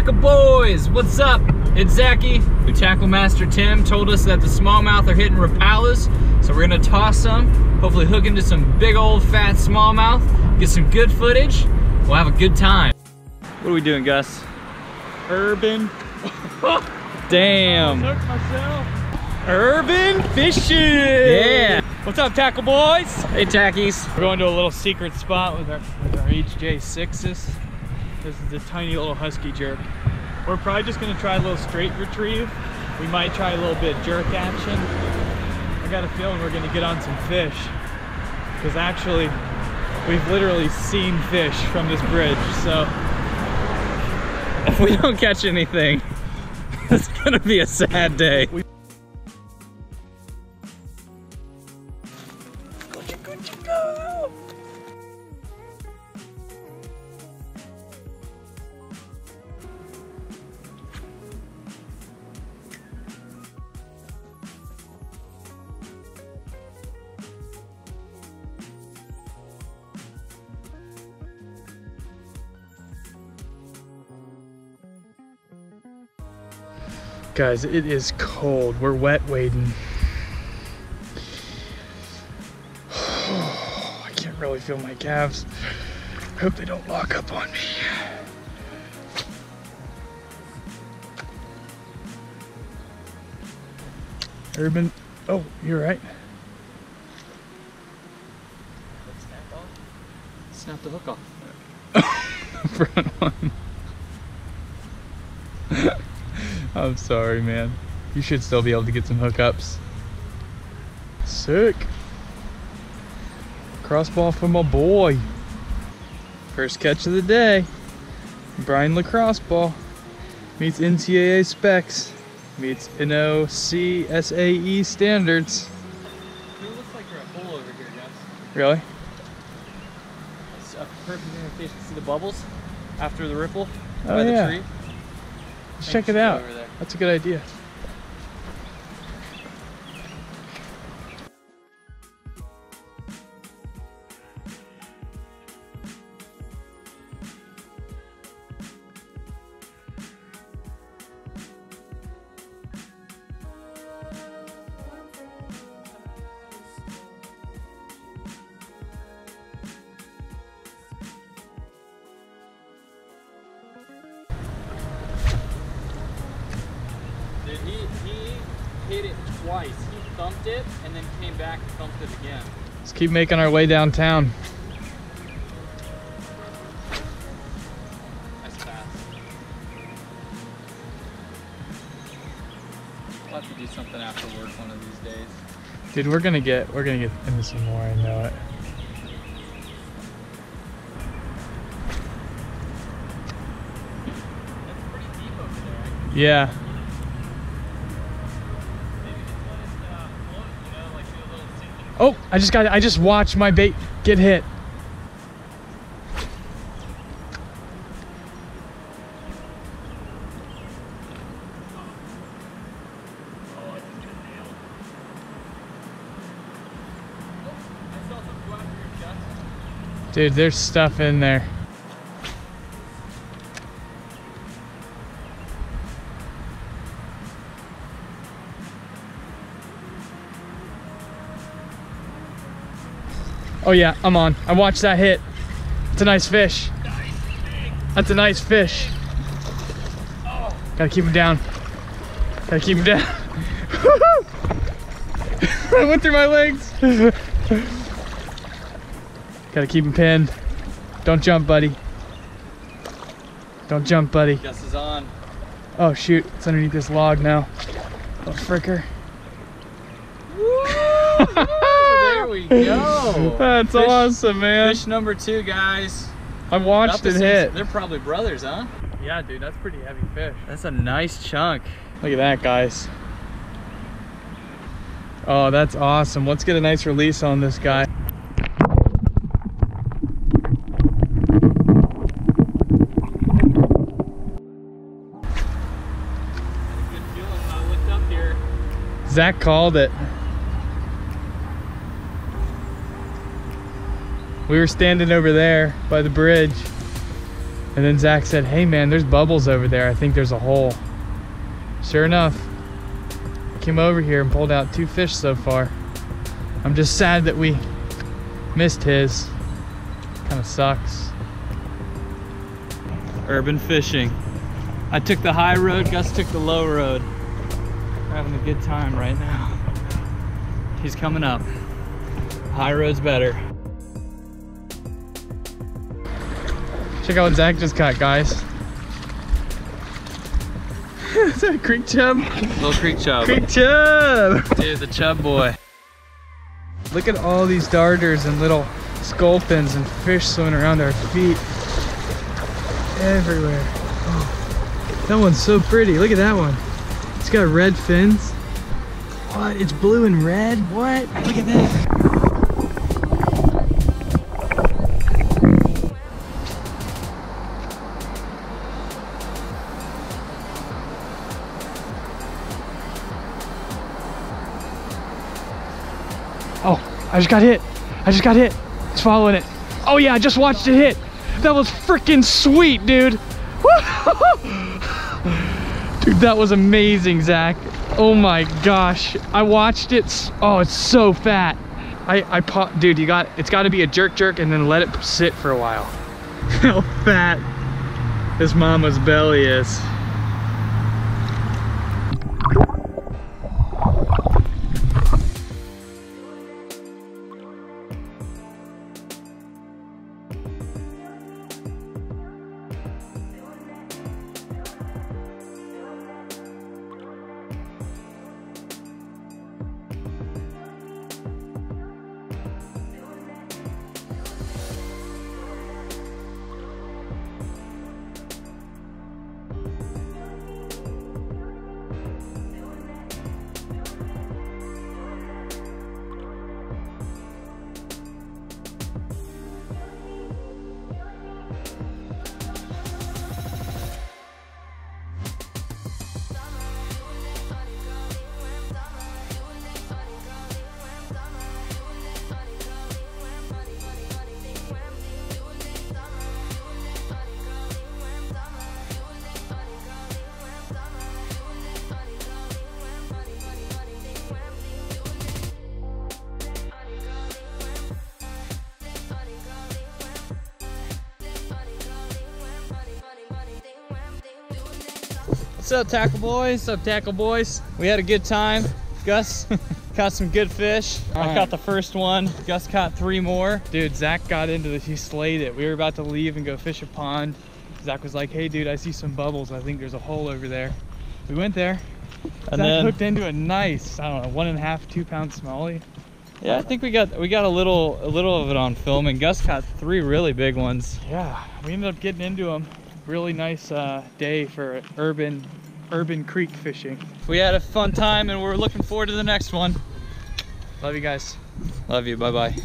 Tackleboys, what's up? It's Zachy, who Tackle Master Tim told us that the smallmouth are hitting rapalas, so we're gonna toss some, hopefully hook into some big old fat smallmouth, get some good footage, we'll have a good time. What are we doing, Gus? Urban. Damn. I hooked myself. Urban fishing. Yeah. What's up, Tackle Boys? Hey, Tackies. We're going to a little secret spot with our HJ6s. This is a tiny little husky jerk. We're probably just gonna try a little straight retrieve. We might try a little bit jerk action. I got a feeling we're gonna get on some fish. Because actually, we've literally seen fish from this bridge, so. If we don't catch anything, it's gonna be a sad day. Go. Guys, it is cold. We're wet wading. I can't really feel my calves. I hope they don't lock up on me. Urban, oh, you're right. Snap the hook off. Front one. I'm sorry, man. You should still be able to get some hookups. Sick. Crossball for my boy. First catch of the day. Brian Lacrosse ball meets NCAA specs. Meets NOCSAE standards. It looks like you're a hole over here, guys. Really? It's a perfect indication. See the bubbles after the ripple Oh, by yeah. the tree? Let's check it out. That's a good idea. He hit it twice. He thumped it and then came back and thumped it again. Let's keep making our way downtown. That's fast. We'll have to do something after work one of these days. Dude, we're gonna get into some more, I know it. That's pretty deep over there. Yeah. Oh, I just watched my bait get hit. Dude, there's stuff in there. Oh yeah, I'm on. I watched that hit. It's a nice fish. That's a nice fish. Gotta keep him down. Gotta keep him down. I went through my legs. Gotta keep him pinned. Don't jump, buddy. Don't jump, buddy. Gus is on. Oh shoot, it's underneath this log now. Oh fricker. There we go. That's awesome, man. Fish number 2, guys. I watched it hit. They're probably brothers, huh? Yeah, dude, that's pretty heavy fish. That's a nice chunk. Look at that, guys. Oh, that's awesome. Let's get a nice release on this guy. Good feeling when I looked up here. Zach called it. We were standing over there by the bridge. And then Zach said, hey man, there's bubbles over there. I think there's a hole. Sure enough, came over here and pulled out 2 fish so far. I'm just sad that we missed his. Kind of sucks. Urban fishing. I took the high road, Gus took the low road. We're having a good time right now. He's coming up. High road's better. Check out what Zach just caught, guys. Is that a creek chub? Little creek chub. Creek chub! Dude, the chub boy. Look at all these darters and little skull fins and fish swimming around our feet. Everywhere. Oh, that one's so pretty. Look at that one. It's got red fins. What? It's blue and red? What? Look at that. Oh, I just got hit. I just got hit. It's following it. Oh yeah, I just watched it hit. That was freaking sweet, dude. Dude, that was amazing, Zach. Oh my gosh. I watched it. Oh, it's so fat. Dude, it's got to be a jerk and then let it sit for a while. How fat this mama's belly is. What's up, Tackle Boys? What's up, Tackle Boys? We had a good time. Gus caught some good fish. I caught the first one. Gus caught 3 more. Dude, Zach got into this. He slayed it. We were about to leave and go fish a pond. Zach was like, hey, dude, I see some bubbles. I think there's a hole over there. We went there. And Zach hooked into a nice, I don't know, 1.5, 2 pound smallie. Yeah, I think we got a little of it on film, and Gus caught 3 really big ones. Yeah, we ended up getting into them. Really nice day for urban creek fishing. We had a fun time and we're looking forward to the next one. Love you guys. Love you, bye-bye.